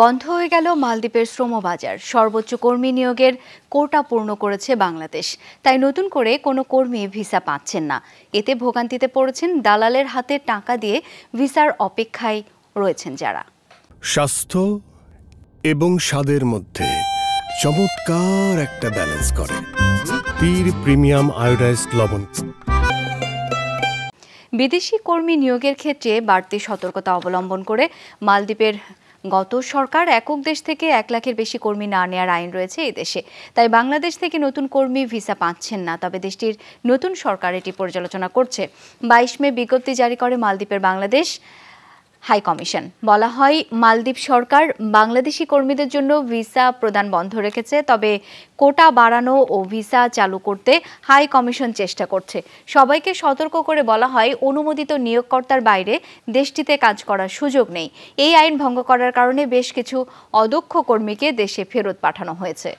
বন্ধ হয়ে গেল মালদ্বীপের শ্রমবাজার। সর্বোচ্চ কর্মী নিয়োগের কোটা পূর্ণ করেছে বাংলাদেশ, তাই নতুন করে কোনো কর্মী ভিসা পাচ্ছেন না। এতে ভোগান্তিতে পড়েছেন দালালের হাতে টাকা দিয়ে ভিসার অপেক্ষায় রয়েছেন যারা। স্বাস্থ্য এবং স্বাদের মধ্যে চমৎকার একটা ব্যালেন্স করে পীর প্রিমিয়াম আয়োডাইজড লবণ। বিদেশি কর্মী নিয়োগের ক্ষেত্রে বাড়তি সতর্কতা অবলম্বন করে মালদ্বীপের গত সরকার একক দেশ থেকে 1 লাখের বেশি কর্মী না নেওয়ার আইন রয়েছে এই দেশে। তাই বাংলাদেশ থেকে নতুন কর্মী ভিসা পাচ্ছেন না। তবে দেশটির নতুন সরকার এটি পর্যালোচনা করছে। 22 মে বিজ্ঞপ্তি জারি করে মালদ্বীপের বাংলাদেশ হাই কমিশন। বলা হয়, মালদ্বীপ সরকার বাংলাদেশি কর্মীদের জন্য ভিসা প্রদান বন্ধ রেখেছে, তবে কোটা বাড়ানো ও ভিসা চালু করতে হাই কমিশন চেষ্টা করছে। সবাইকে সতর্ক করে বলা হয়, অনুমোদিত নিয়োগকর্তার বাইরে দেশটিতে কাজ করার সুযোগ নেই। এই আইন ভঙ্গ করার কারণে বেশ কিছু অদক্ষ কর্মীকে দেশে ফেরত পাঠানো হয়েছে।